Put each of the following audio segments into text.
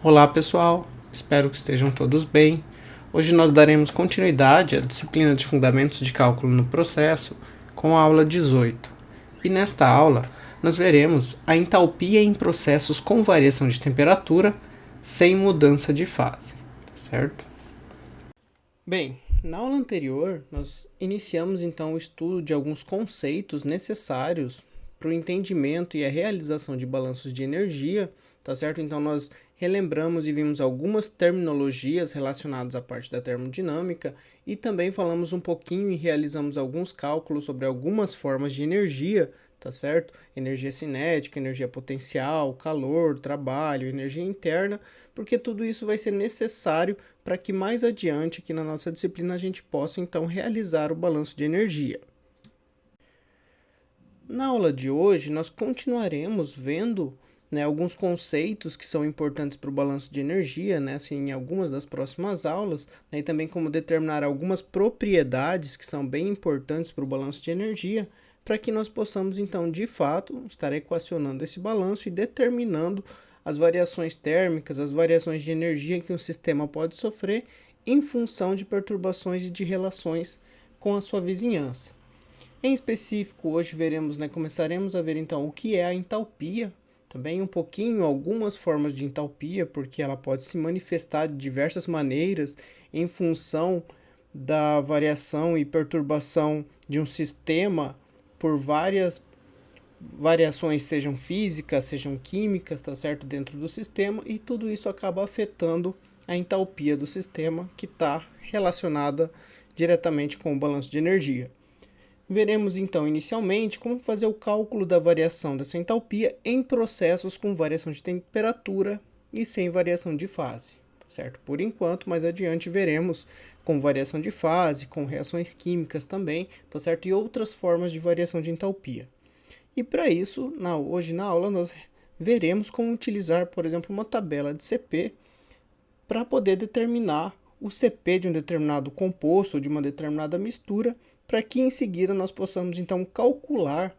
Olá pessoal, espero que estejam todos bem. Hoje nós daremos continuidade à disciplina de Fundamentos de Cálculo no Processo com a aula 18. E nesta aula nós veremos a entalpia em processos com variação de temperatura sem mudança de fase, certo? Bem, na aula anterior nós iniciamos então o estudo de alguns conceitos necessários para o entendimento e a realização de balanços de energia, tá certo? Então nós relembramos e vimos algumas terminologias relacionadas à parte da termodinâmica e também falamos um pouquinho e realizamos alguns cálculos sobre algumas formas de energia, tá certo? Energia cinética, energia potencial, calor, trabalho, energia interna, porque tudo isso vai ser necessário para que mais adiante aqui na nossa disciplina a gente possa então realizar o balanço de energia. Na aula de hoje nós continuaremos vendo alguns conceitos que são importantes para o balanço de energia, assim, em algumas das próximas aulas, e também como determinar algumas propriedades que são bem importantes para o balanço de energia, para que nós possamos, então, de fato, estar equacionando esse balanço e determinando as variações térmicas, as variações de energia que um sistema pode sofrer em função de perturbações e de relações com a sua vizinhança. Em específico, hoje começaremos a ver então o que é a entalpia, também um pouquinho algumas formas de entalpia, porque ela pode se manifestar de diversas maneiras em função da variação e perturbação de um sistema por várias variações, sejam físicas, sejam químicas, tá certo, dentro do sistema, e tudo isso acaba afetando a entalpia do sistema, que está relacionada diretamente com o balanço de energia. Veremos então inicialmente como fazer o cálculo da variação dessa entalpia em processos com variação de temperatura e sem variação de fase, certo? Por enquanto, mais adiante veremos com variação de fase, com reações químicas também, tá certo? E outras formas de variação de entalpia. E para isso, hoje na aula nós veremos como utilizar, por exemplo, uma tabela de CP para poder determinar o CP de um determinado composto ou de uma determinada mistura, para que em seguida nós possamos então calcular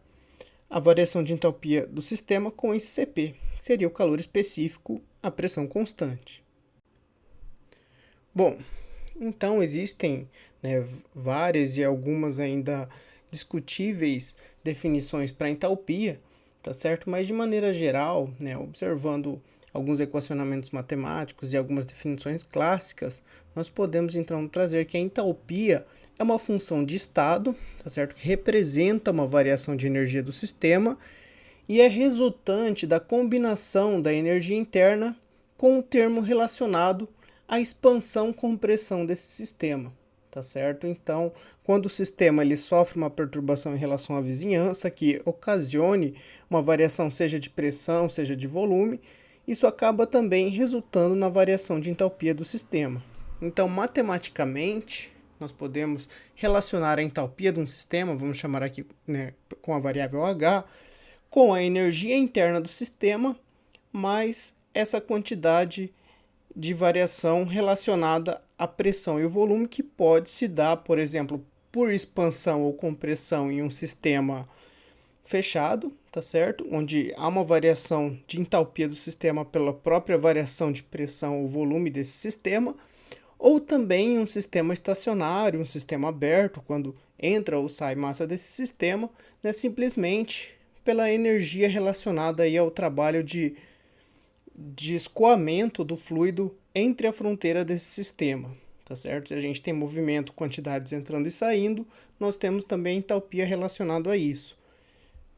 a variação de entalpia do sistema com esse CP, que seria o calor específico à pressão constante. Bom, então existem várias e algumas ainda discutíveis definições para entalpia, tá certo? Mas de maneira geral, observando alguns equacionamentos matemáticos e algumas definições clássicas, nós podemos então trazer que a entalpia é uma função de estado, tá certo? Que representa uma variação de energia do sistema e é resultante da combinação da energia interna com o termo relacionado à expansão-compressão desse sistema, tá certo? Então, quando o sistema ele sofre uma perturbação em relação à vizinhança que ocasione uma variação seja de pressão, seja de volume, isso acaba também resultando na variação de entalpia do sistema. Então, matematicamente, nós podemos relacionar a entalpia de um sistema, vamos chamar aqui com a variável H, com a energia interna do sistema, mais essa quantidade de variação relacionada à pressão e o volume, que pode se dar, por exemplo, por expansão ou compressão em um sistema fechado, tá certo? Onde há uma variação de entalpia do sistema pela própria variação de pressão ou volume desse sistema, ou também um sistema estacionário, um sistema aberto, quando entra ou sai massa desse sistema, simplesmente pela energia relacionada aí ao trabalho de escoamento do fluido entre a fronteira desse sistema, tá certo? Se a gente tem movimento, quantidades entrando e saindo, nós temos também entalpia relacionado a isso.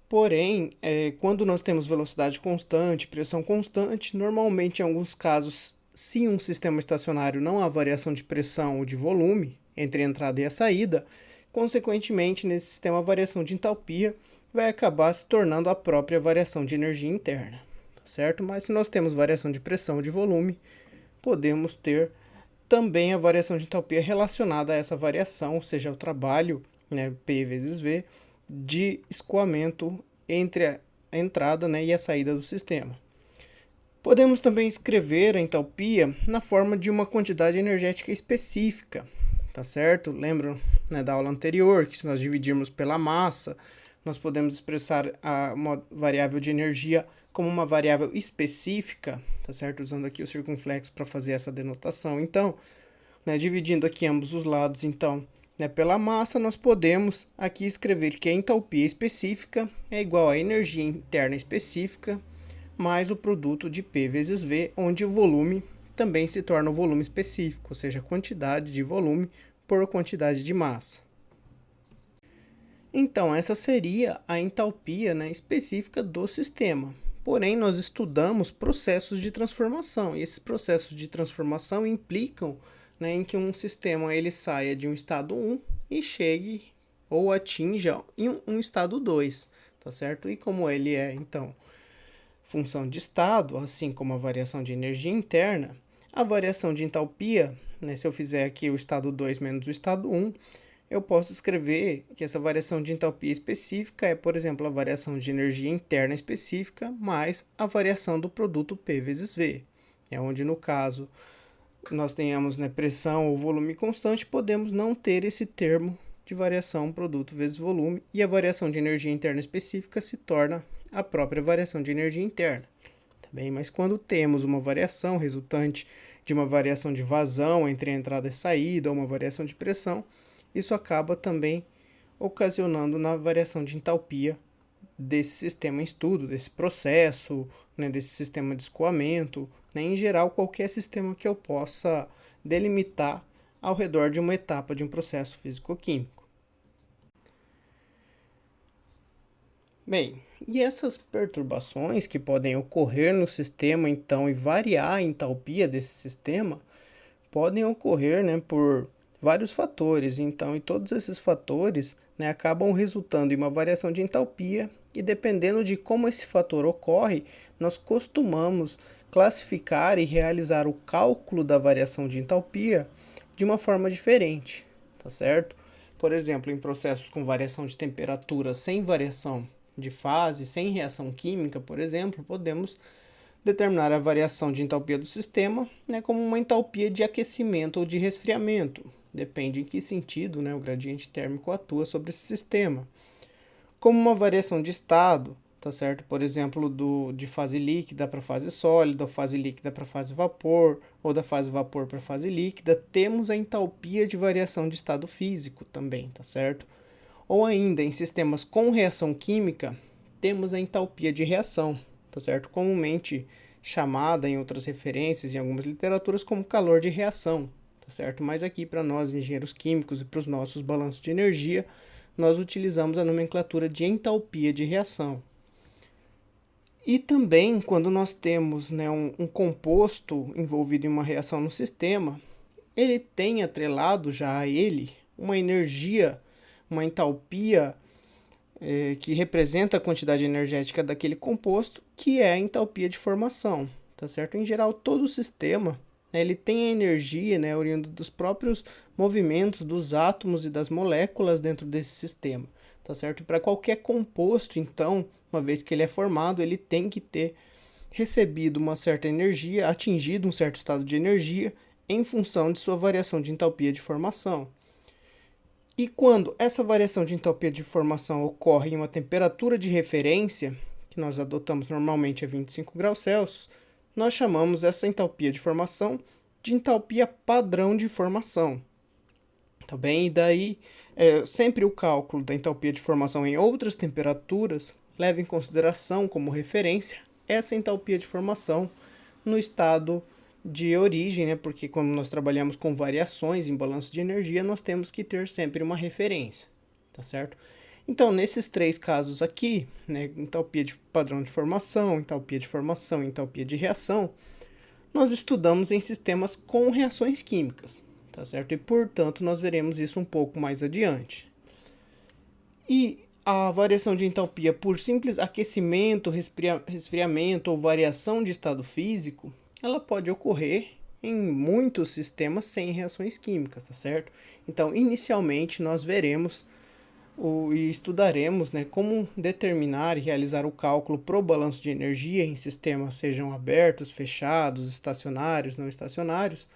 Porém, quando nós temos velocidade constante, pressão constante, normalmente em alguns casos, se um sistema estacionário não há variação de pressão ou de volume entre a entrada e a saída, consequentemente, nesse sistema a variação de entalpia vai acabar se tornando a própria variação de energia interna, tá certo? Mas se nós temos variação de pressão ou de volume, podemos ter também a variação de entalpia relacionada a essa variação, ou seja, o trabalho, P vezes V, de escoamento entre a entrada e a saída do sistema. Podemos também escrever a entalpia na forma de uma quantidade energética específica, tá certo? Lembram da aula anterior que se nós dividirmos pela massa, nós podemos expressar uma variável de energia como uma variável específica, tá certo? Usando aqui o circunflexo para fazer essa denotação. Então, né, dividindo aqui ambos os lados, então, né, pela massa, nós podemos aqui escrever que a entalpia específica é igual à energia interna específica mais o produto de P vezes V, onde o volume também se torna o volume específico, ou seja, a quantidade de volume por quantidade de massa. Então, essa seria a entalpia, né, específica do sistema. Porém, nós estudamos processos de transformação, e esses processos de transformação implicam, né, em que um sistema ele saia de um estado 1 e chegue ou atinja um estado 2, tá certo? E como ele é, então, função de estado, assim como a variação de energia interna, a variação de entalpia, né, se eu fizer aqui o estado 2 menos o estado 1, eu posso escrever que essa variação de entalpia específica é, por exemplo, a variação de energia interna específica mais a variação do produto P vezes V. É onde, no caso, nós tenhamos, né, pressão ou volume constante, podemos não ter esse termo de variação produto vezes volume, e a variação de energia interna específica se torna a própria variação de energia interna. Tá bem? Mas quando temos uma variação resultante de uma variação de vazão entre a entrada e saída, ou uma variação de pressão, isso acaba também ocasionando na variação de entalpia desse sistema em estudo, desse processo, né, desse sistema de escoamento, né, em geral qualquer sistema que eu possa delimitar ao redor de uma etapa de um processo físico-químico. Bem, e essas perturbações que podem ocorrer no sistema, então, e variar a entalpia desse sistema, podem ocorrer, né, por vários fatores. Então, e todos esses fatores, né, acabam resultando em uma variação de entalpia, e dependendo de como esse fator ocorre, nós costumamos classificar e realizar o cálculo da variação de entalpia de uma forma diferente, tá certo? Por exemplo, em processos com variação de temperatura sem variação de fase, sem reação química, por exemplo, podemos determinar a variação de entalpia do sistema, né, como uma entalpia de aquecimento ou de resfriamento. Depende em que sentido, né, o gradiente térmico atua sobre esse sistema. Como uma variação de estado, tá certo? Por exemplo, de fase líquida para fase sólida, ou fase líquida para fase vapor, ou da fase vapor para fase líquida, temos a entalpia de variação de estado físico também, tá certo? Ou ainda, em sistemas com reação química, temos a entalpia de reação, tá certo? Comumente chamada em outras referências, em algumas literaturas, como calor de reação, tá certo? Mas aqui, para nós, engenheiros químicos, e para os nossos balanços de energia, nós utilizamos a nomenclatura de entalpia de reação. E também, quando nós temos, né, um composto envolvido em uma reação no sistema, ele tem atrelado já a ele uma energia, uma entalpia que representa a quantidade energética daquele composto, que é a entalpia de formação, tá certo? Em geral, todo o sistema, né, ele tem a energia, né, oriunda dos próprios movimentos dos átomos e das moléculas dentro desse sistema, tá certo? E para qualquer composto, então, uma vez que ele é formado, ele tem que ter recebido uma certa energia, atingido um certo estado de energia, em função de sua variação de entalpia de formação. E quando essa variação de entalpia de formação ocorre em uma temperatura de referência, que nós adotamos normalmente a 25 graus Celsius, nós chamamos essa entalpia de formação de entalpia padrão de formação. Tá bem? E daí, sempre o cálculo da entalpia de formação em outras temperaturas leva em consideração como referência essa entalpia de formação no estado de origem, né? Porque quando nós trabalhamos com variações em balanço de energia, nós temos que ter sempre uma referência, tá certo? Então, nesses três casos aqui, né, entalpia de padrão de formação, entalpia de reação, nós estudamos em sistemas com reações químicas, tá certo? E, portanto, nós veremos isso um pouco mais adiante. E a variação de entalpia por simples aquecimento, resfriamento ou variação de estado físico, ela pode ocorrer em muitos sistemas sem reações químicas, tá certo? Então, inicialmente, nós veremos e estudaremos, né, como determinar e realizar o cálculo pro balanço de energia em sistemas sejam abertos, fechados, estacionários, não estacionários,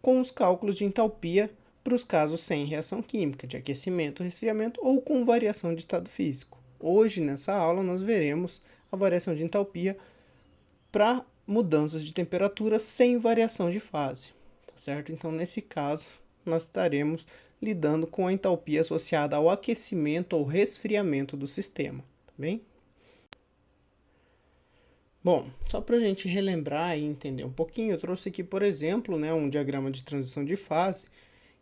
com os cálculos de entalpia para os casos sem reação química, de aquecimento, resfriamento ou com variação de estado físico. Hoje, nessa aula, nós veremos a variação de entalpia para mudanças de temperatura sem variação de fase, tá certo? Então, nesse caso, nós estaremos lidando com a entalpia associada ao aquecimento ou resfriamento do sistema, tá bem? Bom, só para a gente relembrar e entender um pouquinho, eu trouxe aqui, por exemplo, né, um diagrama de transição de fase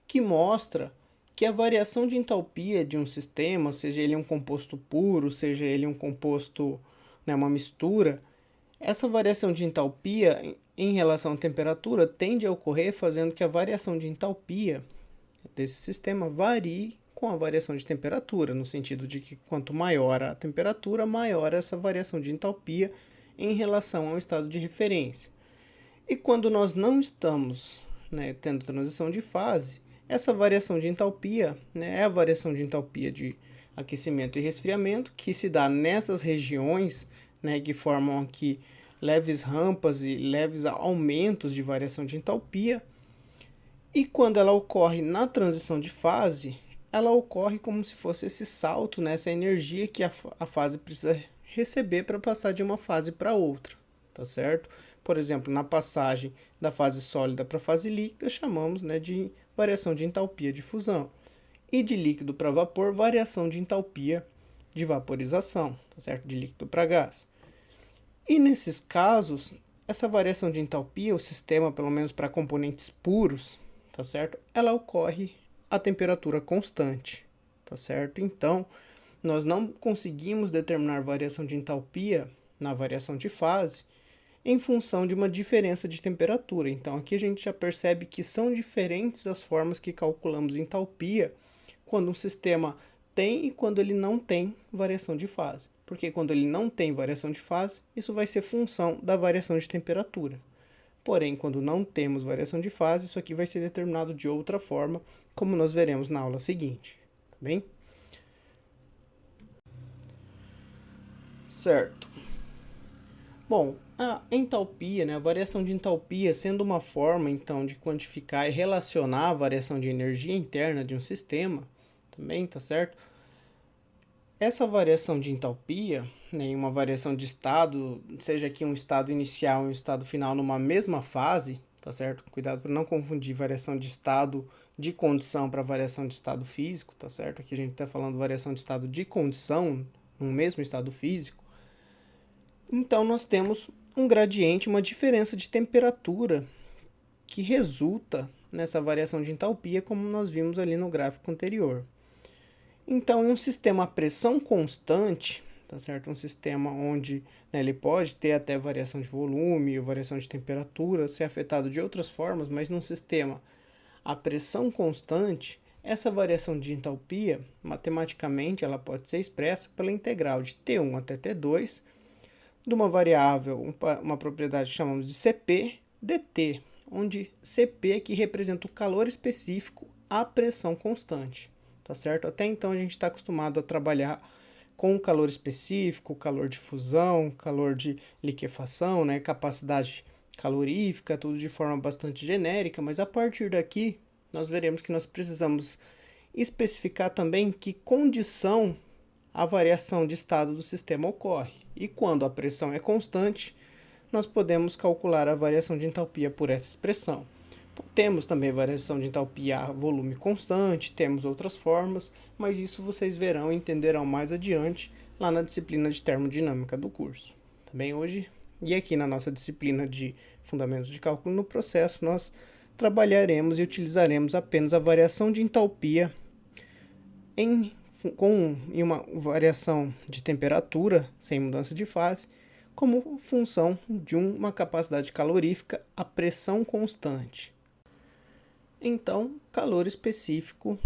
que mostra que a variação de entalpia de um sistema, seja ele um composto puro, seja ele um composto, né, uma mistura, essa variação de entalpia em relação à temperatura tende a ocorrer fazendo que a variação de entalpia desse sistema varie com a variação de temperatura, no sentido de que quanto maior a temperatura, maior essa variação de entalpia em relação ao estado de referência. E quando nós não estamos, né, tendo transição de fase, essa variação de entalpia, né, é a variação de entalpia de aquecimento e resfriamento que se dá nessas regiões, né, que formam aqui leves rampas e leves aumentos de variação de entalpia. E quando ela ocorre na transição de fase, ela ocorre como se fosse esse salto, né, essa energia que a fase precisa receber para passar de uma fase para outra, tá certo? Por exemplo, na passagem da fase sólida para a fase líquida, chamamos, né, de variação de entalpia de fusão. E de líquido para vapor, variação de entalpia de vaporização, tá certo? De líquido para gás. E nesses casos, essa variação de entalpia, o sistema, pelo menos para componentes puros, tá certo? Ela ocorre a temperatura constante, tá certo? Então, nós não conseguimos determinar variação de entalpia na variação de fase em função de uma diferença de temperatura. Então, aqui a gente já percebe que são diferentes as formas que calculamos entalpia quando um sistema tem e quando ele não tem variação de fase. Porque quando ele não tem variação de fase, isso vai ser função da variação de temperatura. Porém, quando não temos variação de fase, isso aqui vai ser determinado de outra forma, como nós veremos na aula seguinte, tá bem? Certo. Bom, a entalpia, né, a variação de entalpia, sendo uma forma, então, de quantificar e relacionar a variação de energia interna de um sistema, também, tá certo? Essa variação de entalpia, né, uma variação de estado, seja aqui um estado inicial e um estado final numa mesma fase, tá certo? Cuidado para não confundir variação de estado de condição para variação de estado físico, tá certo? Aqui a gente está falando variação de estado de condição no mesmo estado físico. Então, nós temos um gradiente, uma diferença de temperatura que resulta nessa variação de entalpia, como nós vimos ali no gráfico anterior. Então, em um sistema a pressão constante, tá certo? Um sistema onde, né, ele pode ter até variação de volume, variação de temperatura, ser afetado de outras formas, mas num sistema a pressão constante, essa variação de entalpia, matematicamente, ela pode ser expressa pela integral de T1 até T2 de uma variável, uma propriedade que chamamos de Cp dt, onde Cp aqui representa o calor específico à pressão constante, tá certo? Até então a gente está acostumado a trabalhar com calor específico, calor de fusão, calor de liquefação, né, capacidade calorífica, tudo de forma bastante genérica, mas a partir daqui nós veremos que nós precisamos especificar também que condição a variação de estado do sistema ocorre. E quando a pressão é constante, nós podemos calcular a variação de entalpia por essa expressão. Temos também variação de entalpia a volume constante, temos outras formas, mas isso vocês verão e entenderão mais adiante lá na disciplina de termodinâmica do curso. Também hoje, e aqui na nossa disciplina de fundamentos de cálculo no processo, nós trabalharemos e utilizaremos apenas a variação de entalpia em uma variação de temperatura, sem mudança de fase, como função de uma capacidade calorífica a pressão constante. Então, calor específico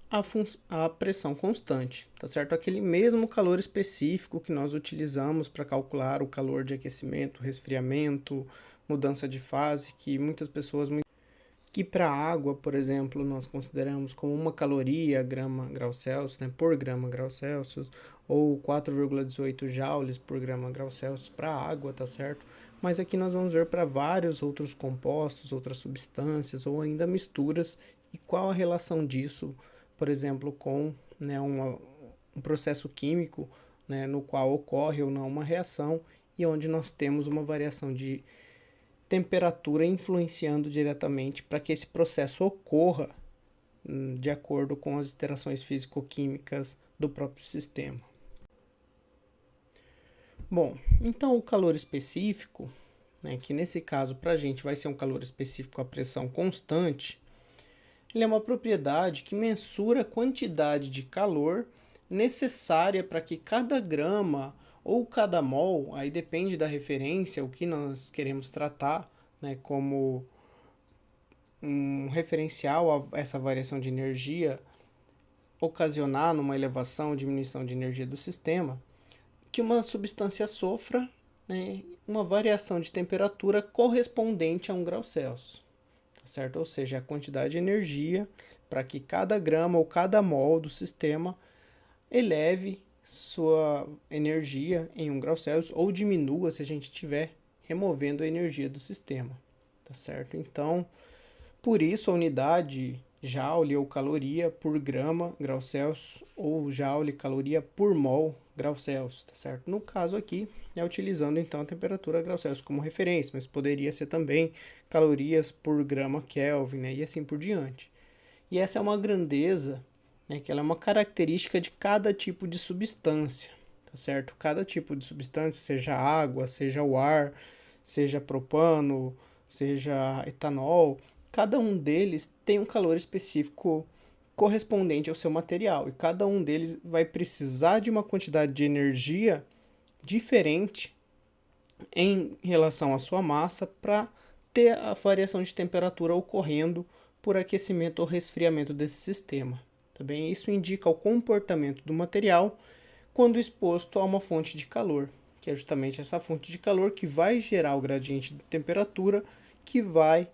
a pressão constante, tá certo? Aquele mesmo calor específico que nós utilizamos para calcular o calor de aquecimento, resfriamento, mudança de fase, que muitas pessoas que para a água, por exemplo, nós consideramos como 1 caloria grau Celsius, né, por grama grau Celsius, ou 4,18 joules por grama grau Celsius para a água, tá certo? Mas aqui nós vamos ver para vários outros compostos, outras substâncias, ou ainda misturas, e qual a relação disso, por exemplo, com, né, um processo químico né, no qual ocorre ou não uma reação e onde nós temos uma variação de temperatura influenciando diretamente para que esse processo ocorra de acordo com as interações físico-químicas do próprio sistema. Bom, então o calor específico, né, que nesse caso para a gente vai ser um calor específico a pressão constante, ele é uma propriedade que mensura a quantidade de calor necessária para que cada grama ou cada mol, aí depende da referência, o que nós queremos tratar, né, como um referencial a essa variação de energia ocasionar numa elevação ou diminuição de energia do sistema, que uma substância sofra, né, uma variação de temperatura correspondente a 1 grau Celsius, tá certo? Ou seja, a quantidade de energia para que cada grama ou cada mol do sistema eleve sua energia em 1 grau Celsius ou diminua se a gente estiver removendo a energia do sistema, tá certo? Então, por isso a unidade joule ou caloria por grama grau Celsius ou joule caloria por mol grau Celsius, tá certo? No caso aqui é utilizando então a temperatura grau Celsius como referência, mas poderia ser também calorias por grama Kelvin, né? E assim por diante. E essa é uma grandeza, né, que ela é uma característica de cada tipo de substância, tá certo? Cada tipo de substância, seja água, seja o ar, seja propano, seja etanol, cada um deles tem um calor específico correspondente ao seu material e cada um deles vai precisar de uma quantidade de energia diferente em relação à sua massa para ter a variação de temperatura ocorrendo por aquecimento ou resfriamento desse sistema. Também isso indica o comportamento do material quando exposto a uma fonte de calor, que é justamente essa fonte de calor que vai gerar o gradiente de temperatura que vai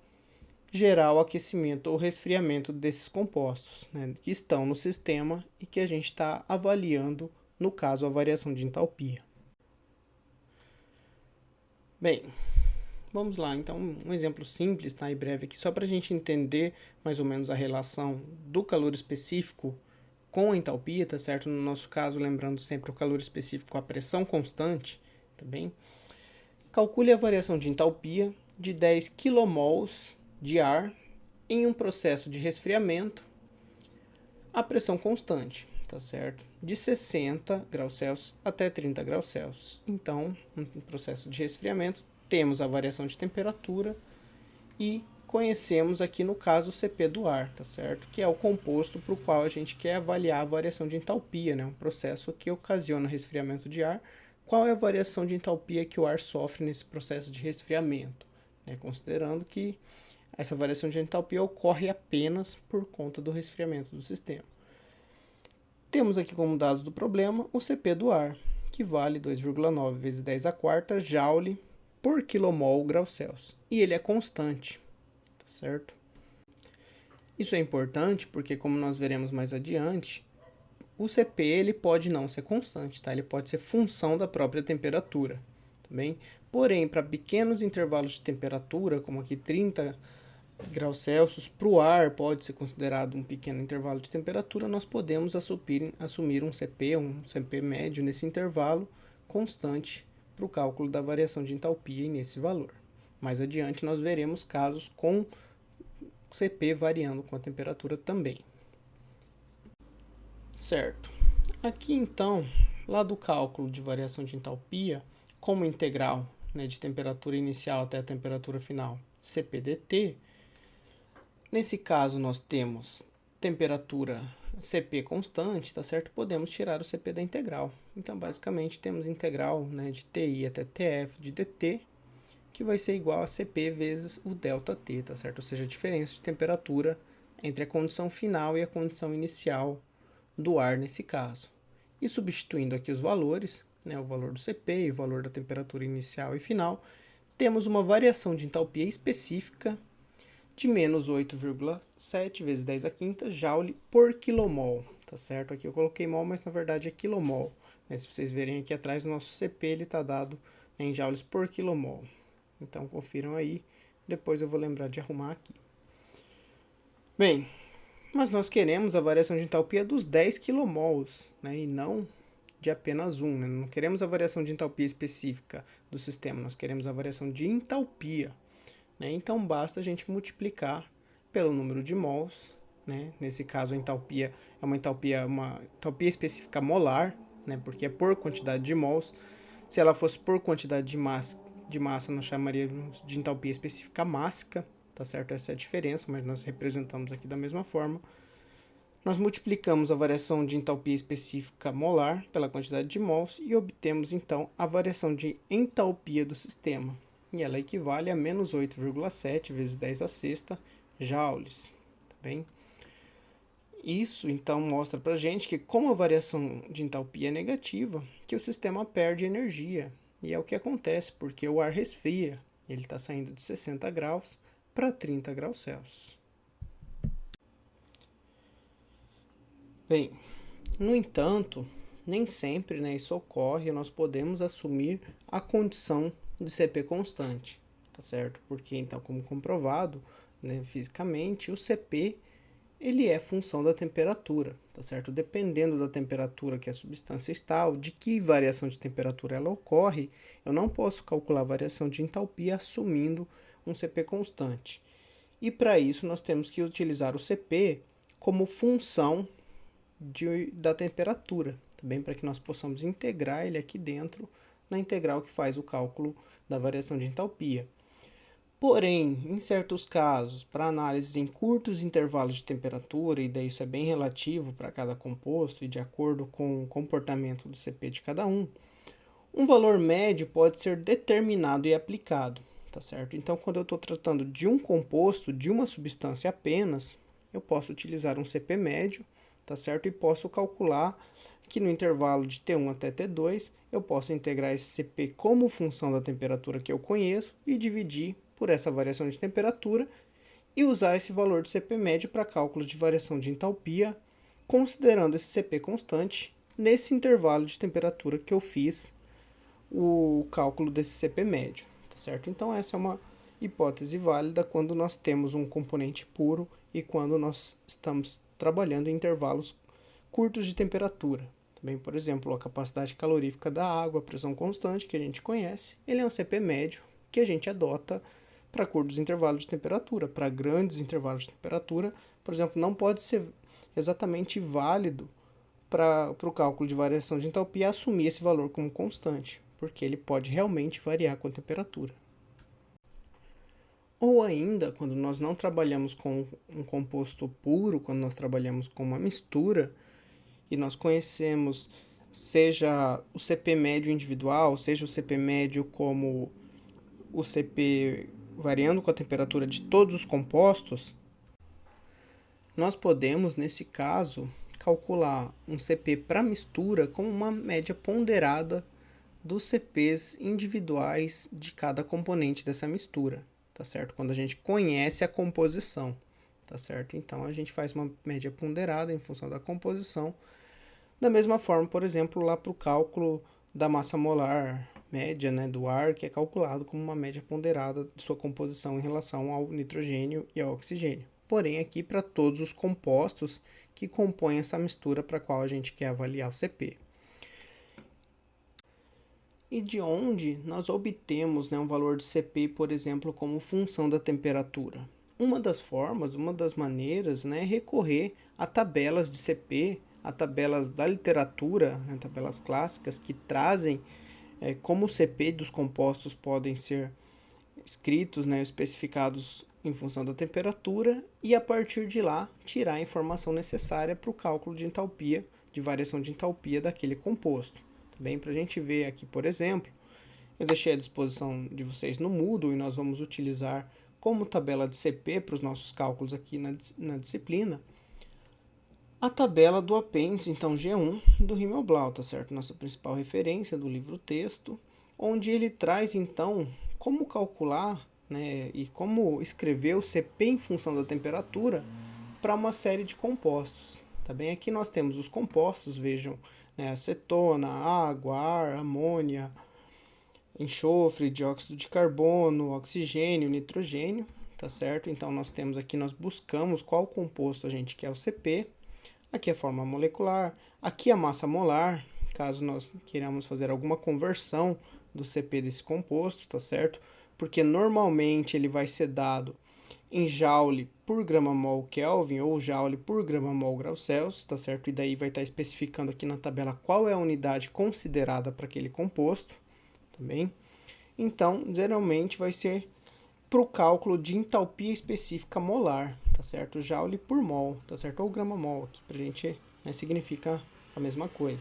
gerar o aquecimento ou resfriamento desses compostos, né, que estão no sistema e que a gente está avaliando, no caso, a variação de entalpia. Bem, vamos lá, então um exemplo simples, tá, e breve aqui, só para a gente entender mais ou menos a relação do calor específico com a entalpia, tá certo? No nosso caso, lembrando sempre o calor específico a pressão constante, tá bem? Calcule a variação de entalpia de 10 kmols de ar em um processo de resfriamento a pressão constante, tá certo? De 60 graus Celsius até 30 graus Celsius. Então, no processo de resfriamento, temos a variação de temperatura e conhecemos aqui no caso o CP do ar, tá certo? Que é o composto para o qual a gente quer avaliar a variação de entalpia, né? Um processo que ocasiona resfriamento de ar. Qual é a variação de entalpia que o ar sofre nesse processo de resfriamento? Né? Considerando que essa variação de entalpia ocorre apenas por conta do resfriamento do sistema. Temos aqui como dados do problema o CP do ar, que vale 2,9 vezes 10 a quarta joule por kmol grau Celsius. E ele é constante, tá certo? Isso é importante porque, como nós veremos mais adiante, o CP ele pode não ser constante, tá? Ele pode ser função da própria temperatura, também. Porém, para pequenos intervalos de temperatura, como aqui 30 graus Celsius, para o ar pode ser considerado um pequeno intervalo de temperatura, nós podemos assumir um CP médio nesse intervalo constante para o cálculo da variação de entalpia nesse valor. Mais adiante nós veremos casos com CP variando com a temperatura também. Certo. Aqui então, lá do cálculo de variação de entalpia, como integral, né, de temperatura inicial até a temperatura final, CP/dt, nesse caso nós temos temperatura CP constante, tá certo? Podemos tirar o CP da integral. Então, basicamente, temos integral, né, de TI até TF de dt, que vai ser igual a CP vezes o ΔT, tá certo? Ou seja, a diferença de temperatura entre a condição final e a condição inicial do ar nesse caso. E substituindo aqui os valores, né, o valor do CP e o valor da temperatura inicial e final, temos uma variação de entalpia específica de menos 8,7 vezes 10 a quinta joule por kmol, tá certo? Aqui eu coloquei mol, mas na verdade é kmol. Né? Se vocês verem aqui atrás, o nosso CP está dado em joules por kmol. Então confiram aí, depois eu vou lembrar de arrumar aqui. Bem, mas nós queremos a variação de entalpia dos 10 kmols, né? E não de apenas um, né? Não queremos a variação de entalpia específica do sistema, nós queremos a variação de entalpia, né? Então basta a gente multiplicar pelo número de mols, né? Nesse caso a entalpia é uma entalpia específica molar, né? Porque é por quantidade de mols. Se ela fosse por quantidade de massa nós chamaríamos de entalpia específica mássica, tá certo? Essa é a diferença, mas nós representamos aqui da mesma forma. Nós multiplicamos a variação de entalpia específica molar pela quantidade de mols e obtemos então a variação de entalpia do sistema. E ela equivale a menos 8,7 vezes 10 a sexta joules. Tá bem? Isso então mostra para a gente que, como a variação de entalpia é negativa, que o sistema perde energia. E é o que acontece, porque o ar resfria. Ele está saindo de 60 graus para 30 graus Celsius. Bem, no entanto, nem sempre, né, isso ocorre e nós podemos assumir a condição de CP constante, tá certo? Porque, então, como comprovado, né, fisicamente, o CP ele é função da temperatura, tá certo? Dependendo da temperatura que a substância está, ou de que variação de temperatura ela ocorre, eu não posso calcular a variação de entalpia assumindo um CP constante. E para isso nós temos que utilizar o CP como função da temperatura, também para que nós possamos integrar ele aqui dentro na integral que faz o cálculo da variação de entalpia. Porém, em certos casos, para análise em curtos intervalos de temperatura, e daí isso é bem relativo para cada composto e de acordo com o comportamento do CP de cada um valor médio pode ser determinado e aplicado, tá certo? Então, quando eu estou tratando de um composto, de uma substância apenas, eu posso utilizar um CP médio, tá certo? E posso calcular que no intervalo de T1 até T2, eu posso integrar esse CP como função da temperatura que eu conheço e dividir por essa variação de temperatura e usar esse valor de CP médio para cálculos de variação de entalpia, considerando esse CP constante nesse intervalo de temperatura que eu fiz o cálculo desse CP médio, tá certo? Então essa é uma hipótese válida quando nós temos um componente puro e quando nós estamos trabalhando em intervalos curtos de temperatura. Também, por exemplo, a capacidade calorífica da água, a pressão constante, que a gente conhece, ele é um CP médio que a gente adota para curtos intervalos de temperatura. Para grandes intervalos de temperatura, por exemplo, não pode ser exatamente válido para o cálculo de variação de entalpia assumir esse valor como constante, porque ele pode realmente variar com a temperatura. Ou ainda, quando nós não trabalhamos com um composto puro, quando nós trabalhamos com uma mistura, e nós conhecemos seja o CP médio individual, seja o CP médio como o CP variando com a temperatura de todos os compostos, nós podemos, nesse caso, calcular um CP para mistura como uma média ponderada dos CPs individuais de cada componente dessa mistura, tá certo? Quando a gente conhece a composição, tá certo? Então a gente faz uma média ponderada em função da composição. Da mesma forma, por exemplo, lá para o cálculo da massa molar média, né, do ar, que é calculado como uma média ponderada de sua composição em relação ao nitrogênio e ao oxigênio. Porém, aqui para todos os compostos que compõem essa mistura para a qual a gente quer avaliar o CP. E de onde nós obtemos, né, um valor de CP, por exemplo, como função da temperatura? Uma das formas, uma das maneiras, né, é recorrer a tabelas de CP, a tabelas da literatura, né, tabelas clássicas, que trazem como o CP dos compostos podem ser escritos, né, especificados em função da temperatura, e a partir de lá tirar a informação necessária para o cálculo de entalpia, de variação de entalpia daquele composto. Bem, para a gente ver aqui, por exemplo, eu deixei à disposição de vocês no Moodle e nós vamos utilizar como tabela de CP para os nossos cálculos aqui na disciplina, a tabela do apêndice, então G1, do Himmelblau, tá certo? Nossa principal referência do livro-texto, onde ele traz, então, como calcular, né, e como escrever o CP em função da temperatura para uma série de compostos. Tá bem? Aqui nós temos os compostos, vejam, né, acetona, água, ar, amônia, enxofre, dióxido de carbono, oxigênio, nitrogênio, tá certo? Então nós temos aqui, nós buscamos qual composto a gente quer o CP, aqui a forma molecular, aqui a massa molar, caso nós queiramos fazer alguma conversão do CP desse composto, tá certo? Porque normalmente ele vai ser dado em Joule por grama-mol Kelvin ou Joule por grama-mol grau Celsius, tá certo? E daí vai estar especificando aqui na tabela qual é a unidade considerada para aquele composto, também. Então, geralmente vai ser para o cálculo de entalpia específica molar, tá certo? Joule por mol, tá certo? Ou grama-mol aqui, pra gente, né, significa a mesma coisa.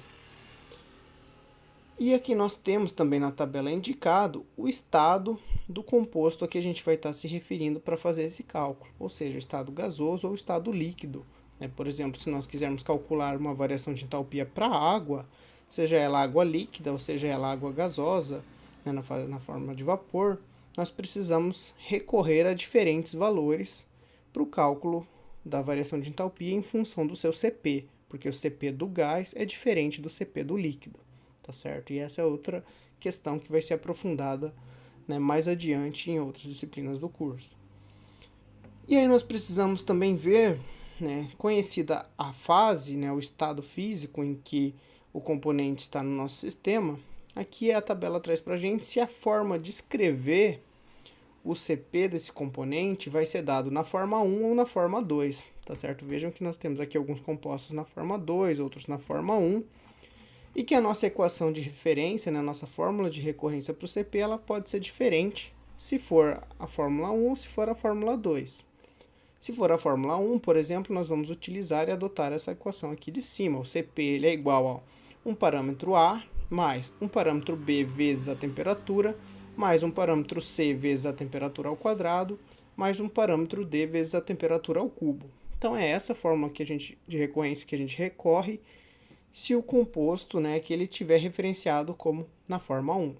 E aqui nós temos também na tabela indicado o estado do composto a que a gente vai estar se referindo para fazer esse cálculo, ou seja, o estado gasoso ou o estado líquido, né? Por exemplo, se nós quisermos calcular uma variação de entalpia para água, seja ela água líquida ou seja ela água gasosa, né, na forma de vapor, nós precisamos recorrer a diferentes valores para o cálculo da variação de entalpia em função do seu CP, porque o CP do gás é diferente do CP do líquido, tá certo? E essa é outra questão que vai ser aprofundada, né, mais adiante em outras disciplinas do curso. E aí nós precisamos também ver, né, conhecida a fase, né, o estado físico em que o componente está no nosso sistema, aqui a tabela traz para a gente se a forma de escrever o CP desse componente vai ser dado na forma 1 ou na forma 2, tá certo? Vejam que nós temos aqui alguns compostos na forma 2, outros na forma 1, e que a nossa equação de referência, né, a nossa fórmula de recorrência para o CP, ela pode ser diferente se for a fórmula 1 ou se for a fórmula 2. Se for a fórmula 1, por exemplo, nós vamos utilizar e adotar essa equação aqui de cima. O CP ele é igual a um parâmetro A mais um parâmetro B vezes a temperatura, mais um parâmetro C vezes a temperatura ao quadrado, mais um parâmetro D vezes a temperatura ao cubo. Então é essa fórmula que de recorrência que a gente recorre se o composto, né, que ele tiver referenciado como na forma 1.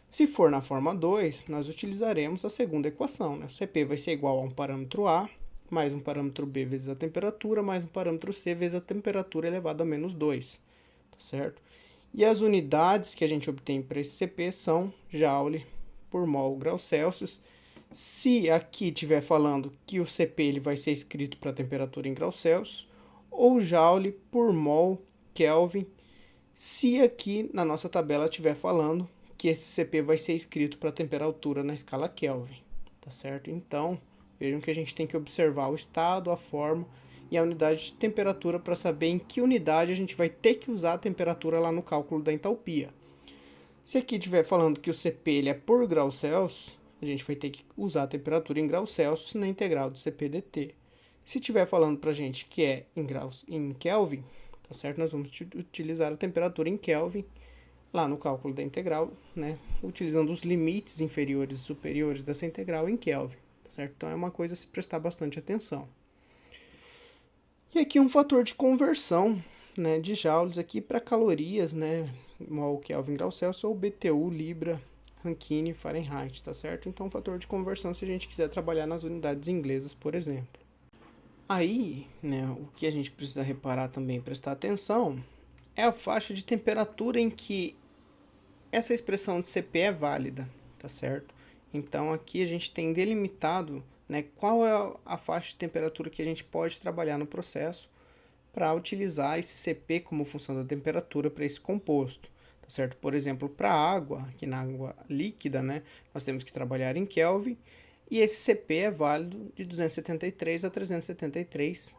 Se for na forma 2, nós utilizaremos a segunda equação. Né? O CP vai ser igual a um parâmetro A, mais um parâmetro B vezes a temperatura, mais um parâmetro C vezes a temperatura elevado a menos 2. Tá certo? E as unidades que a gente obtém para esse CP são Joule por mol grau Celsius. Se aqui estiver falando que o CP ele vai ser escrito para a temperatura em graus Celsius, ou Joule por mol Kelvin, se aqui na nossa tabela estiver falando que esse CP vai ser escrito para a temperatura na escala Kelvin, tá certo? Então, vejam que a gente tem que observar o estado, a forma e a unidade de temperatura para saber em que unidade a gente vai ter que usar a temperatura lá no cálculo da entalpia. Se aqui estiver falando que o CP ele é por grau Celsius, a gente vai ter que usar a temperatura em graus Celsius na integral do CP dt. Se estiver falando para a gente que é em Kelvin, tá certo? Nós vamos utilizar a temperatura em Kelvin lá no cálculo da integral, né? Utilizando os limites inferiores e superiores dessa integral em Kelvin, tá certo? Então é uma coisa a se prestar bastante atenção. E aqui um fator de conversão, né, de joules aqui para calorias, né? Mol Kelvin grau Celsius ou BTU Libra Rankine Fahrenheit, tá certo? Então um fator de conversão se a gente quiser trabalhar nas unidades inglesas, por exemplo. Aí, né, o que a gente precisa reparar também, prestar atenção, é a faixa de temperatura em que essa expressão de CP é válida, tá certo? Então aqui a gente tem delimitado, né, qual é a faixa de temperatura que a gente pode trabalhar no processo para utilizar esse CP como função da temperatura para esse composto, tá certo? Por exemplo, para a água, aqui na água líquida, né, nós temos que trabalhar em Kelvin, e esse CP é válido de 273 a 373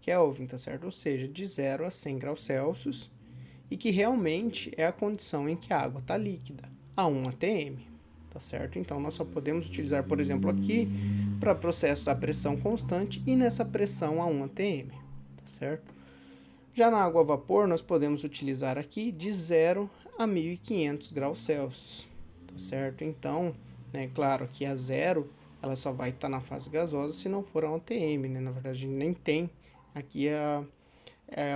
Kelvin, tá certo? Ou seja, de 0 a 100 graus Celsius, e que realmente é a condição em que a água está líquida, a 1 atm, tá certo? Então nós só podemos utilizar, por exemplo, aqui para processos a pressão constante e nessa pressão a 1 atm, tá certo? Já na água a vapor nós podemos utilizar aqui de 0 a 1500 graus Celsius, tá certo? Então, né, claro que a 0 ela só vai estar na fase gasosa se não for a 1 atm, né? Na verdade nem tem aqui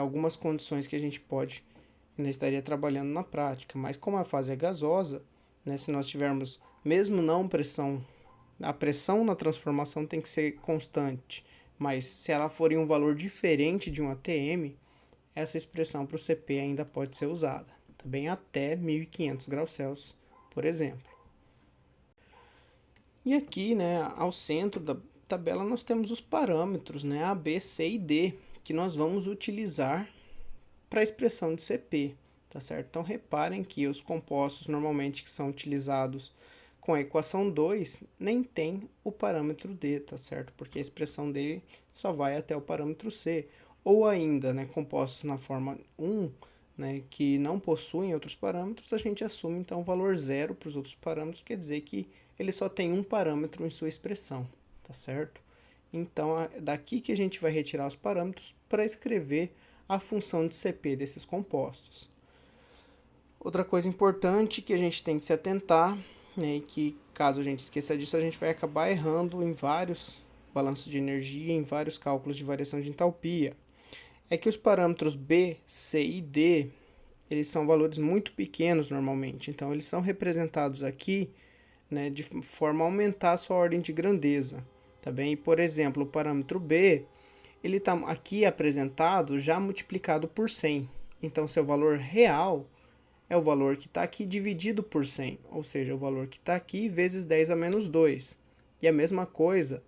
algumas condições que a gente pode ainda estaria trabalhando na prática, mas como a fase é gasosa, né, se nós tivermos, mesmo não pressão, a pressão na transformação tem que ser constante, mas se ela for em um valor diferente de um atm, essa expressão para o CP ainda pode ser usada, também até 1500 graus Celsius, por exemplo. E aqui, né, ao centro da tabela nós temos os parâmetros, né, A, B, C e D, que nós vamos utilizar para a expressão de CP. tá certo? Então, reparem que os compostos normalmente que são utilizados com a equação 2 nem tem o parâmetro D, tá certo? Porque a expressão dele só vai até o parâmetro C. Ou ainda, né, compostos na forma 1, né, que não possuem outros parâmetros, a gente assume então o valor zero para os outros parâmetros, quer dizer que ele só tem um parâmetro em sua expressão, tá certo? Então, é daqui que a gente vai retirar os parâmetros para escrever a função de CP desses compostos. Outra coisa importante que a gente tem que se atentar, né, e que caso a gente esqueça disso, a gente vai acabar errando em vários balanços de energia, em vários cálculos de variação de entalpia, é que os parâmetros B, C e D, eles são valores muito pequenos normalmente, então eles são representados aqui, né, de forma a aumentar a sua ordem de grandeza, tá bem? E, por exemplo, o parâmetro B, ele está aqui apresentado já multiplicado por 100, então seu valor real é o valor que está aqui dividido por 100, ou seja, o valor que está aqui vezes 10 a menos 2. E a mesma coisa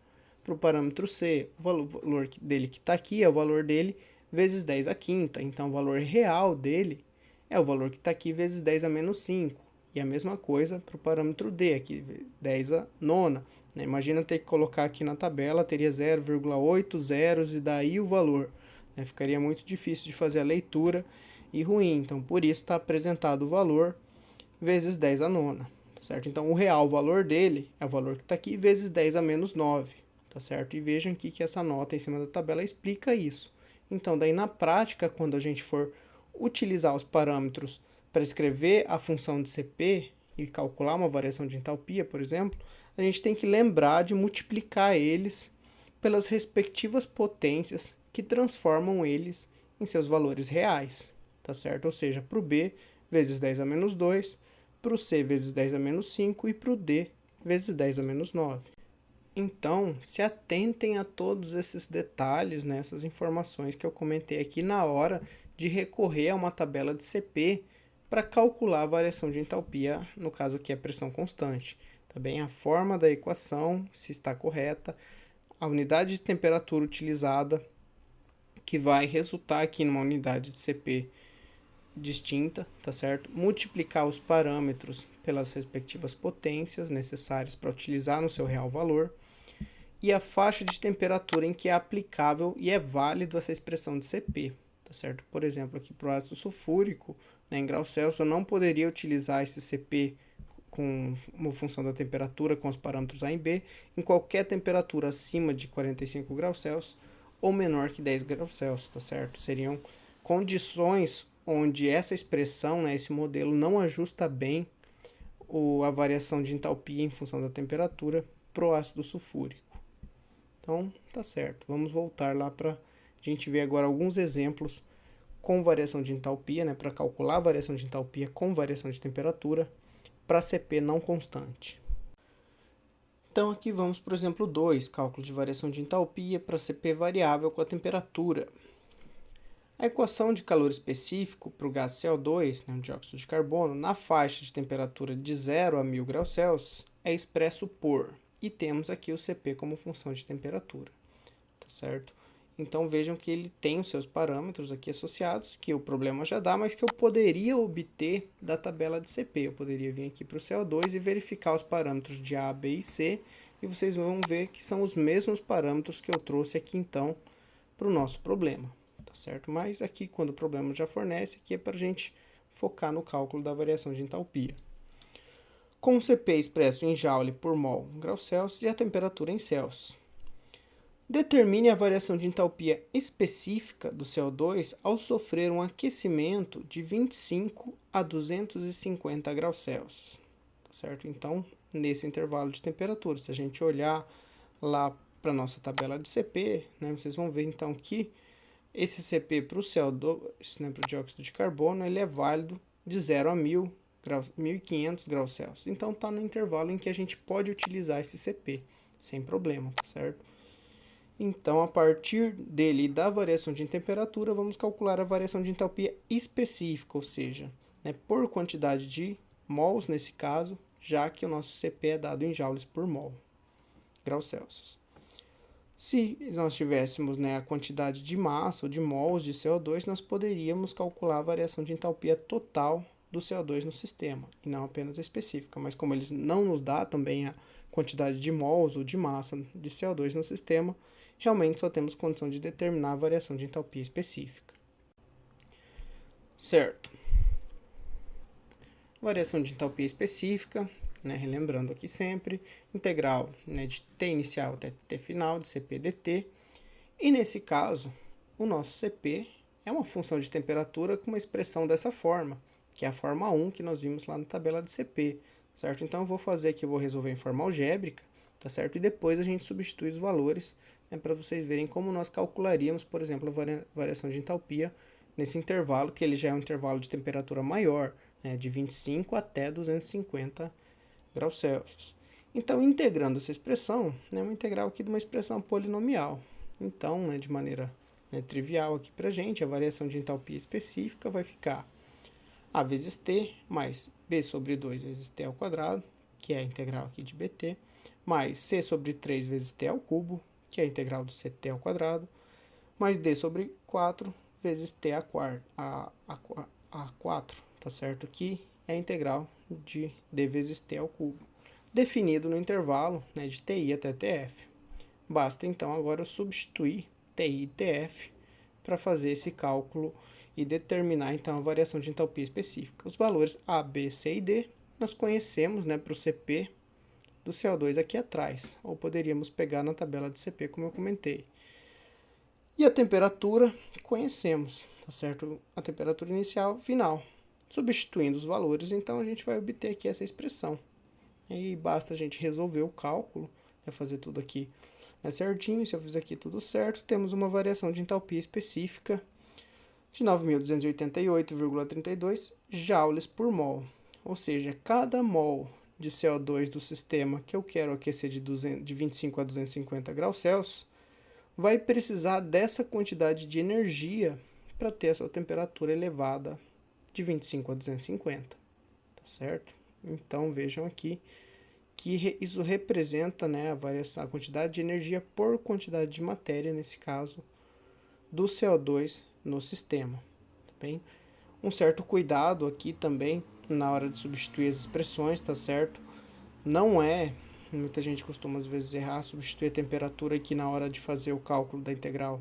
para o parâmetro C, o valor dele que está aqui é o valor dele vezes 10 a quinta, então o valor real dele é o valor que está aqui vezes 10 a menos 5. E a mesma coisa para o parâmetro D, aqui 10 a nona. Imagina ter que colocar aqui na tabela, teria 0,8 zeros e daí o valor. Ficaria muito difícil de fazer a leitura e ruim, então por isso está apresentado o valor vezes 10 a nona, tá certo? Então o real valor dele é o valor que está aqui vezes 10 a menos 9, tá certo? E vejam aqui que essa nota em cima da tabela explica isso. Então daí na prática, quando a gente for utilizar os parâmetros para escrever a função de CP e calcular uma variação de entalpia, por exemplo, a gente tem que lembrar de multiplicar eles pelas respectivas potências que transformam eles em seus valores reais, tá certo? Ou seja, para o B, vezes 10 a menos 2, para o C, vezes 10 a menos 5 e para o D, vezes 10 a menos 9. Então, se atentem a todos esses detalhes, né, essas informações que eu comentei aqui na hora de recorrer a uma tabela de CP para calcular a variação de entalpia, no caso aqui a pressão constante. Também a forma da equação, se está correta, a unidade de temperatura utilizada, que vai resultar aqui numa unidade de CP distinta, tá certo? Multiplicar os parâmetros pelas respectivas potências necessárias para utilizar no seu real valor e a faixa de temperatura em que é aplicável e é válido essa expressão de CP, tá certo? Por exemplo, aqui para o ácido sulfúrico, né, em graus Celsius, eu não poderia utilizar esse CP com uma função da temperatura com os parâmetros A e B em qualquer temperatura acima de 45 graus Celsius ou menor que 10 graus Celsius, tá certo? Seriam condições onde essa expressão, né, esse modelo não ajusta bem a variação de entalpia em função da temperatura para o ácido sulfúrico. Então, tá certo. Vamos voltar lá para a gente ver agora alguns exemplos com variação de entalpia, né, para calcular a variação de entalpia com variação de temperatura para CP não constante. Então, aqui vamos para o exemplo 2, cálculo de variação de entalpia para CP variável com a temperatura. A equação de calor específico para o gás CO2, né, o dióxido de carbono, na faixa de temperatura de 0 a 1000 graus Celsius, é expresso por, e temos aqui o CP como função de temperatura, tá certo? Então vejam que ele tem os seus parâmetros aqui associados, que o problema já dá, mas que eu poderia obter da tabela de CP. Eu poderia vir aqui para o CO2 e verificar os parâmetros de A, B e C, e vocês vão ver que são os mesmos parâmetros que eu trouxe aqui então para o nosso problema. Tá certo? Mas aqui, quando o problema já fornece, aqui é para a gente focar no cálculo da variação de entalpia. Com o CP expresso em Joule por mol em graus Celsius e a temperatura em Celsius. Determine a variação de entalpia específica do CO2 ao sofrer um aquecimento de 25 a 250 graus Celsius. Tá certo? Então, nesse intervalo de temperatura, se a gente olhar lá para a nossa tabela de CP, né, vocês vão ver então que esse CP para o CO2, né, para o dióxido de carbono, ele é válido de 0 a 1500 graus Celsius. Então está no intervalo em que a gente pode utilizar esse CP, sem problema, tá certo? Então, a partir dele e da variação de temperatura, vamos calcular a variação de entalpia específica, ou seja, né, por quantidade de mols nesse caso, já que o nosso CP é dado em joules por mol, graus Celsius. Se nós tivéssemos, né, a quantidade de massa ou de mols de CO2, nós poderíamos calcular a variação de entalpia total do CO2 no sistema, e não apenas a específica. Mas como eles não nos dá também a quantidade de mols ou de massa de CO2 no sistema, realmente só temos condição de determinar a variação de entalpia específica. Certo. Variação de entalpia específica, né, relembrando aqui sempre, integral, né, de T inicial até T final, de Cp dt. E nesse caso, o nosso Cp é uma função de temperatura com uma expressão dessa forma, que é a forma 1 que nós vimos lá na tabela de Cp, certo? Então eu vou fazer aqui, eu vou resolver em forma algébrica, tá certo? E depois a gente substitui os valores, né, para vocês verem como nós calcularíamos, por exemplo, a variação de entalpia nesse intervalo, que ele já é um intervalo de temperatura maior, né, de 25 até 250 graus Celsius. Então, integrando essa expressão, né, uma integral aqui de uma expressão polinomial. Então, né, de maneira, né, trivial aqui para a gente, a variação de entalpia específica vai ficar A vezes T mais B sobre 2 vezes T ao quadrado, que é a integral aqui de BT, mais C sobre 3 vezes T ao cubo, que é a integral do CT ao quadrado, mais D sobre 4 vezes T a 4, tá certo? Que é a integral de D vezes T ao cubo, definido no intervalo, né, de TI até TF. Basta então agora eu substituir TI e TF para fazer esse cálculo e determinar então a variação de entalpia específica. Os valores A, B, C e D nós conhecemos, né, para o Cp do CO2 aqui atrás, ou poderíamos pegar na tabela de Cp, como eu comentei. E a temperatura conhecemos, tá certo? A temperatura inicial, final. Substituindo os valores, então a gente vai obter aqui essa expressão. E basta a gente resolver o cálculo, né, fazer tudo aqui, né, certinho. Se eu fizer aqui tudo certo, temos uma variação de entalpia específica de 9.288,32 joules por mol. Ou seja, cada mol de CO2 do sistema que eu quero aquecer de 25 a 250 graus Celsius vai precisar dessa quantidade de energia para ter a sua temperatura elevada de 25 a 250, tá certo? Então vejam aqui que isso representa, né, a variação, a quantidade de energia por quantidade de matéria, nesse caso, do CO2 no sistema. Tá bem? Um certo cuidado aqui também na hora de substituir as expressões, tá certo? Não é, muita gente costuma às vezes errar, substituir a temperatura aqui na hora de fazer o cálculo da integral,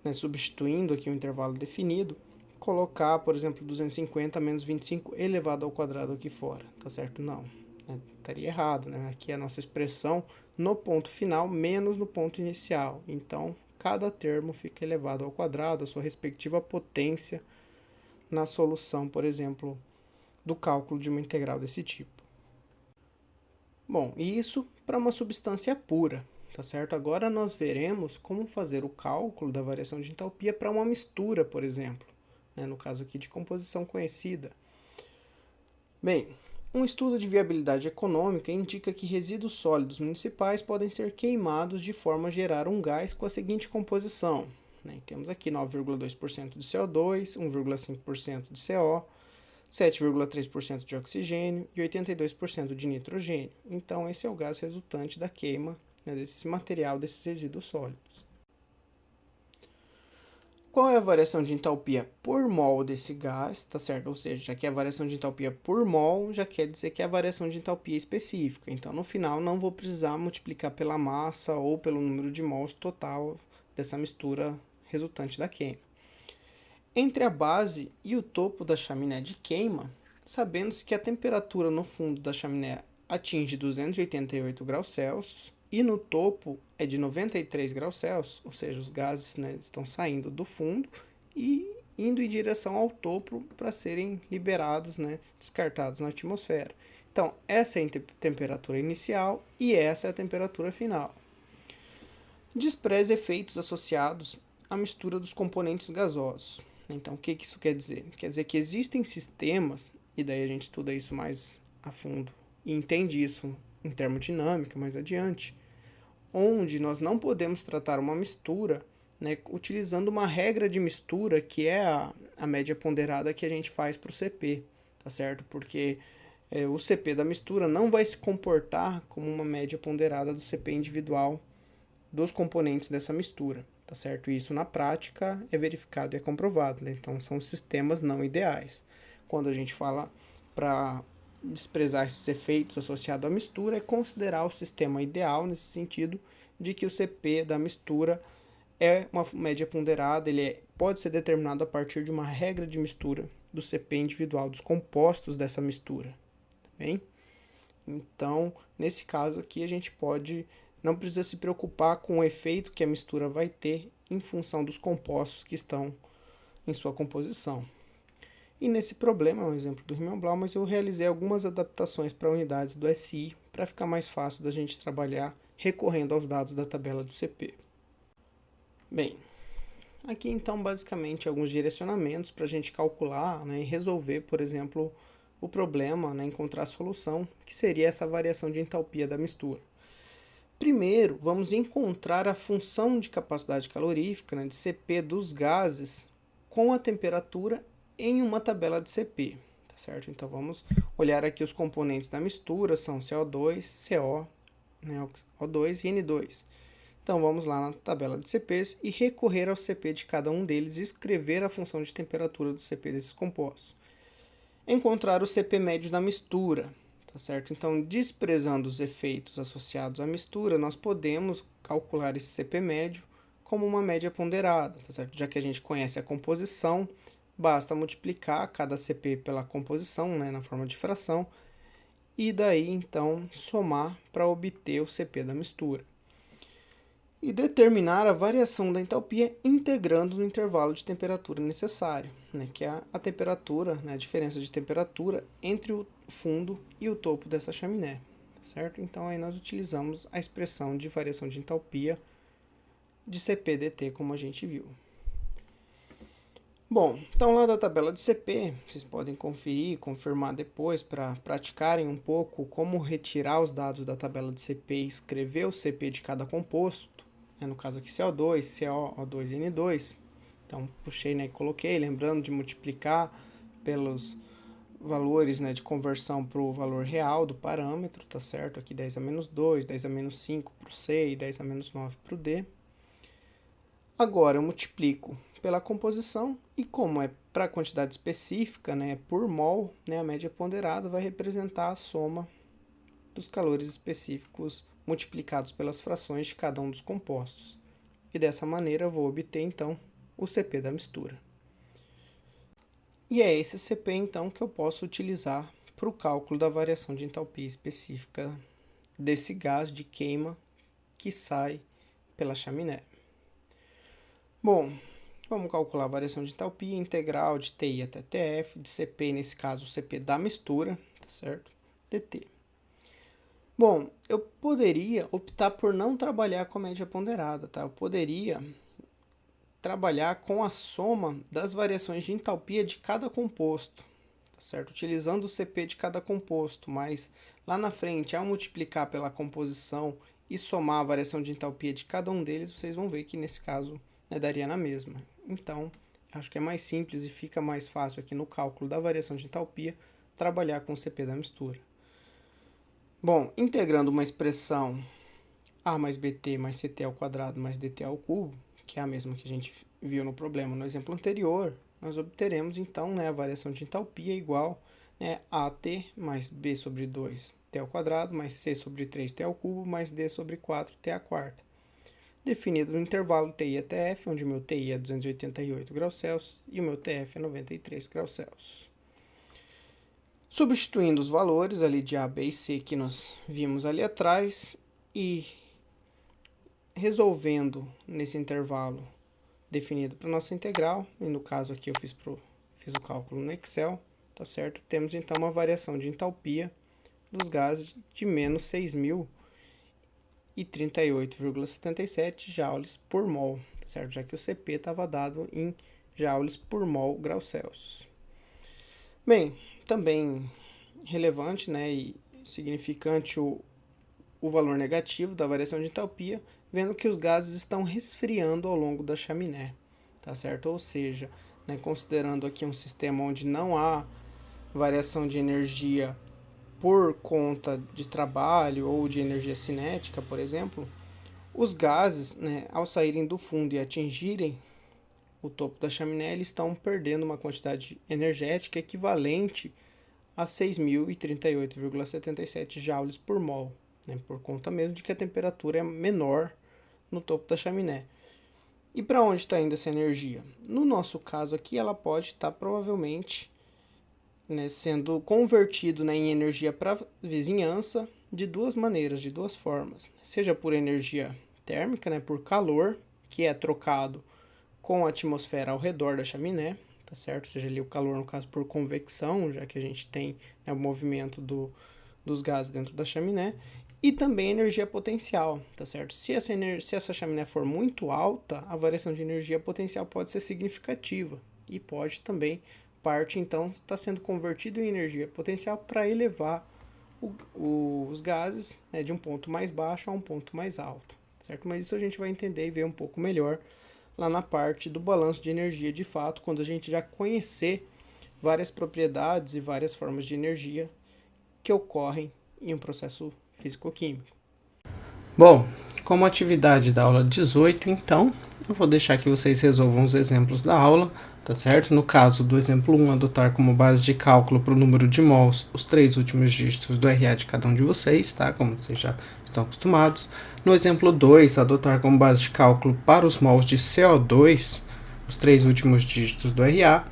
né, substituindo aqui o intervalo definido, colocar, por exemplo, 250 menos 25 elevado ao quadrado aqui fora, tá certo? Não, né, estaria errado, né? Aqui é a nossa expressão no ponto final menos no ponto inicial. Então, cada termo fica elevado ao quadrado, a sua respectiva potência na solução, por exemplo, do cálculo de uma integral desse tipo. Bom, e isso para uma substância pura, tá certo? Agora nós veremos como fazer o cálculo da variação de entalpia para uma mistura, por exemplo, né, no caso aqui de composição conhecida. Bem, um estudo de viabilidade econômica indica que resíduos sólidos municipais podem ser queimados de forma a gerar um gás com a seguinte composição. Né? Temos aqui 9,2% de CO2, 1,5% de CO, 7,3% de oxigênio e 82% de nitrogênio. Então, esse é o gás resultante da queima, né, desse material, desses resíduos sólidos. Qual é a variação de entalpia por mol desse gás, tá certo? Ou seja, já que a variação de entalpia por mol já quer dizer que é a variação de entalpia específica. Então, no final, não vou precisar multiplicar pela massa ou pelo número de mols total dessa mistura resultante da queima. Entre a base e o topo da chaminé de queima, sabendo-se que a temperatura no fundo da chaminé atinge 288 graus Celsius e no topo é de 93 graus Celsius, ou seja, os gases, né, estão saindo do fundo e indo em direção ao topo para serem liberados, né, descartados na atmosfera. Então, essa é a temperatura inicial e essa é a temperatura final. Despreze efeitos associados à mistura dos componentes gasosos. Então, o que isso quer dizer? Quer dizer que existem sistemas, e daí a gente estuda isso mais a fundo e entende isso em termodinâmica mais adiante, onde nós não podemos tratar uma mistura, né, utilizando uma regra de mistura que é a média ponderada que a gente faz para o CP, tá certo? Porque o CP da mistura não vai se comportar como uma média ponderada do CP individual dos componentes dessa mistura, tá certo? E isso na prática é verificado e é comprovado, né? Então são sistemas não ideais. Quando a gente fala para desprezar esses efeitos associados à mistura, é considerar o sistema ideal nesse sentido de que o CP da mistura é uma média ponderada, pode ser determinado a partir de uma regra de mistura do CP individual dos compostos dessa mistura, tá bem? Então, nesse caso aqui, a gente não precisa se preocupar com o efeito que a mistura vai ter em função dos compostos que estão em sua composição. E nesse problema, é um exemplo do Riemann-Blau, mas eu realizei algumas adaptações para unidades do SI para ficar mais fácil da gente trabalhar recorrendo aos dados da tabela de CP. Bem, aqui então basicamente alguns direcionamentos para a gente calcular, né, e resolver, por exemplo, o problema, né, encontrar a solução, que seria essa variação de entalpia da mistura. Primeiro, vamos encontrar a função de capacidade calorífica, né, de CP dos gases com a temperatura em uma tabela de CP, tá certo? Então vamos olhar aqui os componentes da mistura, são CO2, CO, né, O2 e N2. Então vamos lá na tabela de CPs e recorrer ao CP de cada um deles e escrever a função de temperatura do CP desses compostos. Encontrar o CP médio da mistura, tá certo? Então, desprezando os efeitos associados à mistura, nós podemos calcular esse CP médio como uma média ponderada, tá certo? Já que a gente conhece a composição, basta multiplicar cada CP pela composição, né, na forma de fração, e daí então somar para obter o CP da mistura. E determinar a variação da entalpia integrando no intervalo de temperatura necessário, né, que é a temperatura, né, a diferença de temperatura entre o fundo e o topo dessa chaminé, certo? Então aí nós utilizamos a expressão de variação de entalpia de CP/dt, como a gente viu. Bom, então lá da tabela de CP, vocês podem conferir, confirmar depois para praticarem um pouco como retirar os dados da tabela de CP e escrever o CP de cada composto. No caso aqui CO2, CO, O2 e N2. Então puxei, né, e coloquei, lembrando de multiplicar pelos valores, né, de conversão para o valor real do parâmetro, tá certo? Aqui 10 a menos 2, 10 a menos 5 para o C e 10 a menos 9 para o D. Agora eu multiplico pela composição e como é para quantidade específica, né, por mol, né, a média ponderada vai representar a soma dos calores específicos multiplicados pelas frações de cada um dos compostos. E dessa maneira eu vou obter então o CP da mistura. E é esse CP então que eu posso utilizar para o cálculo da variação de entalpia específica desse gás de queima que sai pela chaminé. Bom, vamos calcular a variação de entalpia integral de TI até TF, de CP, nesse caso o CP da mistura, tá certo? dt. Bom, eu poderia optar por não trabalhar com a média ponderada, tá? Eu poderia trabalhar com a soma das variações de entalpia de cada composto, tá certo? Utilizando o CP de cada composto, mas lá na frente, ao multiplicar pela composição e somar a variação de entalpia de cada um deles, vocês vão ver que nesse caso, né, daria na mesma. Então, acho que é mais simples e fica mais fácil aqui no cálculo da variação de entalpia trabalhar com o CP da mistura. Bom, integrando uma expressão A mais BT mais CT ao quadrado mais DT ao cubo, que é a mesma que a gente viu no problema no exemplo anterior, nós obteremos então, né, a variação de entalpia igual, né, AT mais B sobre 2T ao quadrado mais C sobre 3T ao cubo mais D sobre 4T à quarta. Definido no intervalo TI até F, onde o meu TI é 288 graus Celsius e o meu TF é 93 graus Celsius. Substituindo os valores ali de A, B e C que nós vimos ali atrás e resolvendo nesse intervalo definido para nossa integral, e no caso aqui eu fiz o cálculo no Excel, tá certo? Temos então uma variação de entalpia dos gases de menos 6.038,77 joules por mol, tá certo? Já que o CP estava dado em joules por mol graus Celsius. Bem, também relevante, né, e significante o valor negativo da variação de entalpia, vendo que os gases estão resfriando ao longo da chaminé, tá certo? Ou seja, né, considerando aqui um sistema onde não há variação de energia por conta de trabalho ou de energia cinética, por exemplo, Os gases, né, ao saírem do fundo e atingirem o topo da chaminé, eles estão perdendo uma quantidade energética equivalente a 6.038,77 joules por mol, né, por conta mesmo de que a temperatura é menor no topo da chaminé. E para onde está indo essa energia? No nosso caso aqui, ela pode estar provavelmente, né, sendo convertido, né, em energia para vizinhança de duas maneiras, de duas formas. Seja por energia térmica, né, por calor, que é trocado com a atmosfera ao redor da chaminé, tá certo? Seja ali o calor, no caso, por convecção, já que a gente tem, né, o movimento dos gases dentro da chaminé, e também energia potencial, tá certo? Se essa chaminé for muito alta, a variação de energia potencial pode ser significativa e pode também, parte então, está sendo convertido em energia potencial para elevar os gases, né, de um ponto mais baixo a um ponto mais alto, certo? Mas isso a gente vai entender e ver um pouco melhor lá na parte do balanço de energia de fato, quando a gente já conhecer várias propriedades e várias formas de energia que ocorrem em um processo físico-químico. Bom, como atividade da aula 18, então, eu vou deixar que vocês resolvam os exemplos da aula, tá certo? No caso do exemplo 1, adotar como base de cálculo para o número de mols os 3 últimos dígitos do RA de cada um de vocês, tá? Como vocês já estão acostumados. No exemplo 2, adotar como base de cálculo para os mols de CO2 os 3 últimos dígitos do RA.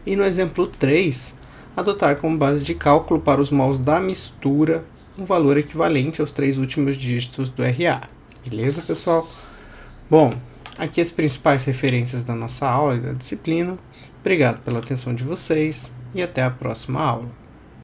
E no exemplo 3, adotar como base de cálculo para os mols da mistura um valor equivalente aos 3 últimos dígitos do RA. Beleza, pessoal? Bom, aqui as principais referências da nossa aula e da disciplina. Obrigado pela atenção de vocês e até a próxima aula.